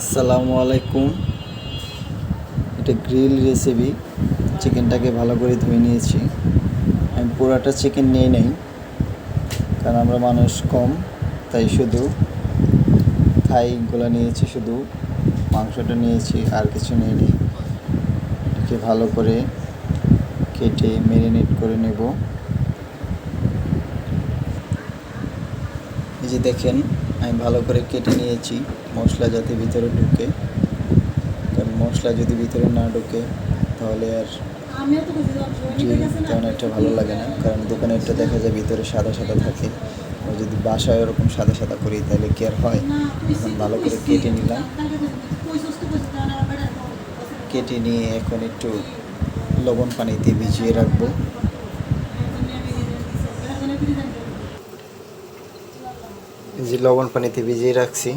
আসসালামু আলাইকুম। এটা গ্রিল রেসিপি। চিকেনটাকে ভালো করে ধুয়ে নিয়েছি। আমি পুরাটা চিকেন নিয়ে নেই, কারণ আমরা মানুষ কম, তাই শুধু থাইগুলো নিয়েছি, শুধু মাংসটা নিয়েছি, আর কিছু নিয়ে নিই। এটাকে ভালো করে কেটে ম্যারিনেট করে নেব। এই যে দেখেন, আমি ভালো করে কেটে নিয়েছি, মশলা যাতে ভিতরে ঢুকে। কারণ মশলা যদি ভিতরে না ঢুকে তাহলে আর তেমন একটা ভালো লাগে না। কারণ দোকানেরটা দেখা যায় ভিতরে সাদা সাদা থাকে, আর যদি বাসায় ওরকম সাদা সাদা করি তাহলে কি আর হয়। এখন ভালো করে কেটে নিলাম। কেটে নিয়ে এখন একটু লবণ পানিতে ভিজিয়ে রাখবো। এই যে লবণ পানিতে ভিজিয়ে রাখছি।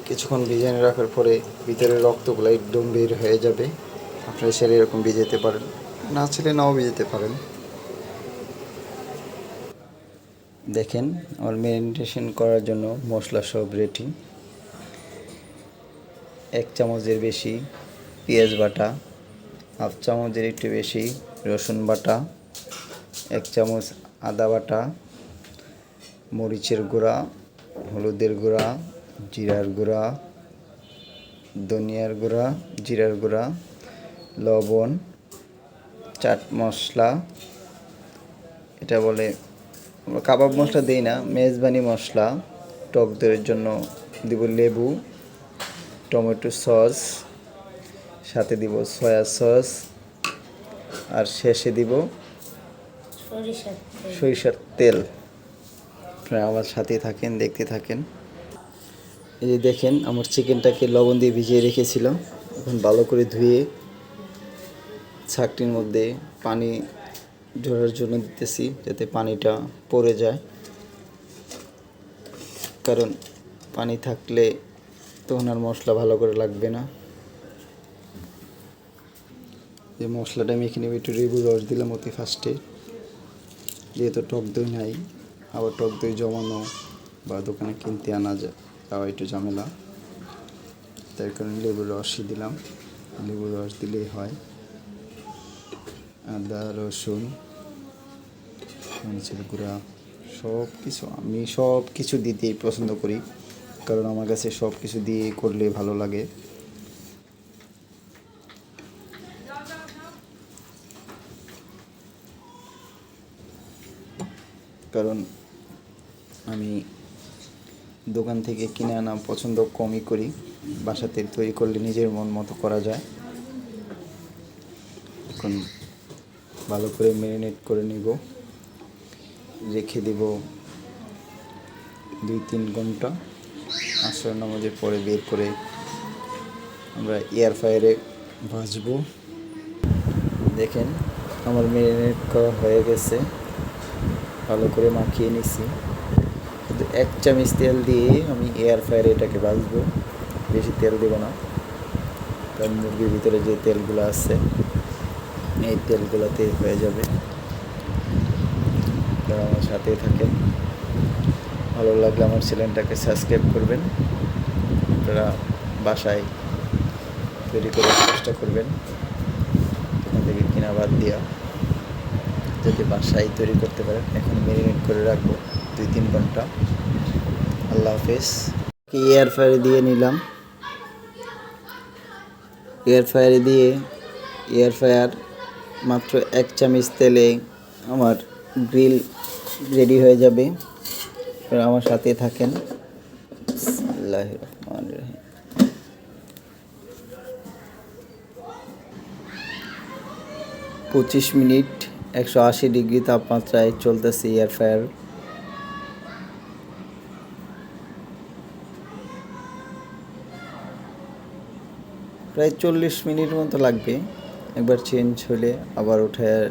কিছুক্ষণ ভিজিয়ে রাখার পরে ভিতরে রক্তগুলো একদম বের হয়ে যাবে। আপনারা চাইলে এরকম ভিজাতে পারেন, না চাইলে নাও ভিজাতে পারেন। দেখেন, আমার ম্যারিনেশন করার জন্য মশলা সব রেডি। 1 চামচের বেশি পেঁয়াজ বাটা, 1/2 চামচের একটু বেশি রসুন বাটা, 1 চামচ আদা বাটা, মরিচের গুঁড়া, হলুদের গুঁড়া, জিরার গুঁড়া, ধনিয়ার গুঁড়া, জিরার গুঁড়া, লবণ, চাট মশলা, এটা বলে আমরা কাবাব মশলা দিই না, মেজবানি মশলা। টক দইয়ের জন্য দিব লেবু, টমেটো সস, সাথে দিব সয়া সস, আর শেষে দিব সরিষার তেল। আপনারা আমার সাথে থাকেন, দেখতে থাকেন। এই যে দেখেন, আমার চিকেনটাকে লবণ দিয়ে ভিজিয়ে রেখেছিলাম। এখন ভালো করে ধুয়ে ছাকটির মধ্যে পানি ঝরার জন্য দিতেছি, যাতে পানিটা পড়ে যায়। কারণ পানি থাকলে তখন আর মশলা ভালো করে লাগবে না। এই মশলাটা আমি এখানে একটু লেবুর রস দিলাম অতি ফার্স্টে, যেহেতু টক দই নাই। আবার টক দই জমানো বা দোকানে কিনতে আনা যায়, তাও একটু ঝামেলা। তাই কারণে লেবুর রসই দিলাম। লেবুর রস দিলেই হয়। আদা, রসুন, মরিচের গুঁড়া, আমি সব কিছু দিতেই পছন্দ করি, কারণ আমার কাছে সব কিছু দিয়ে করলে ভালো লাগে। কারণ আমি দোকান থেকে কিনে আনা পছন্দ কমই করি, বাসাতে তৈরি করলে নিজের মন মতো করা যায়। এখন ভালো করে ম্যারিনেট করে নিব, রেখে দেব 2-3 ঘন্টা। আসর নামাজের পরে বের করে আমরা এয়ার ফ্রায়ারে ভাজবো। দেখেন, আমার ম্যারিনেট করা হয়ে গেছে, ভালো করে মাখিয়ে নিছি। কিন্তু 1 চামচ তেল দিয়ে আমি এয়ার ফ্রায়ারে এটাকে ভাজবো, বেশি তেল দেব না। কারণ মুরগির ভিতরে যে তেলগুলো আছে, এই তেলগুলোতে হয়ে যাবে। তারা আমার সাথে থাকেন। ভালো লাগলে আমার চ্যানেলটাকে সাবস্ক্রাইব করবেন। আপনারা বাসায় তৈরি করার চেষ্টা করবেন, এখান থেকে কিনা বাদ দিয়া, যাতে বাসায় তৈরি করতে পারেন। এখন ম্যারিনেট করে রাখবো 2-3 ঘন্টা। আল্লাহ হাফেজ। এয়ার ফ্রায়ারে দিয়ে নিলাম। এয়ার ফ্রায়ার মাত্র 1 চামচ তেলে আমার গ্রিল রেডি হয়ে যাবে। আমার সাথে থাকেন। বিসমিল্লাহির রহমানির রহিম। 25 মিনিট 180 ডিগ্রি তাপমাত্রায় চলতেছে এয়ার ফ্রায়ার। প্রায় 40 মিনিট মতো লাগবে। একবার চেঞ্জ হলে আবার উঠায়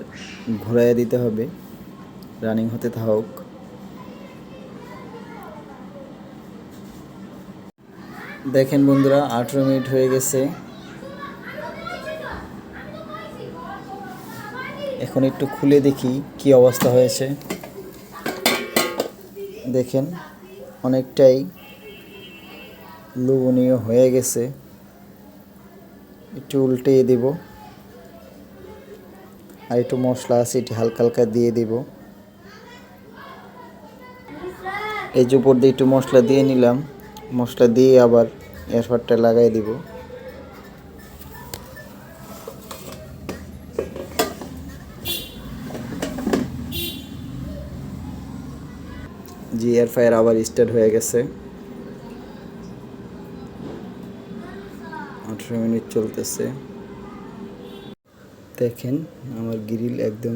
ঘোরাইয়া দিতে হবে, রানিং হতে থাকুক। দেখেন বন্ধুরা, 18 মিনিট হয়ে গেছে। এখন একটু খুলে দেখি কি অবস্থা হয়েছে। দেখেন, অনেকটাই লোভনীয় হয়ে গেছে। একটু উল্টিয়ে দিব, আর একটু মশলা আছে এটি হালকা হালকা দিয়ে দিব। এই যে উপর দিয়ে একটু মশলা দিয়ে নিলাম, মশলা দিয়ে আবার এয়ারফ্রায়ারটা লাগাই দিব। জি, এয়ারফ্রায়ার আবার স্টার্ট হয়ে গেছে। 18 মিনিট চলতেছে। দেখেন আমার গ্রিল একদম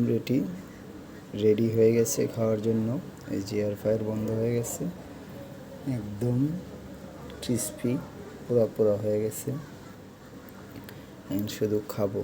রেডি হয়ে গেছে খাওয়ার জন্য। এই যে এয়ারফ্রায়ার বন্ধ হয়ে গেছে, একদম ক্রিস্পি পোড়া পোড়া হয়ে গেছে। শুধু খাবো।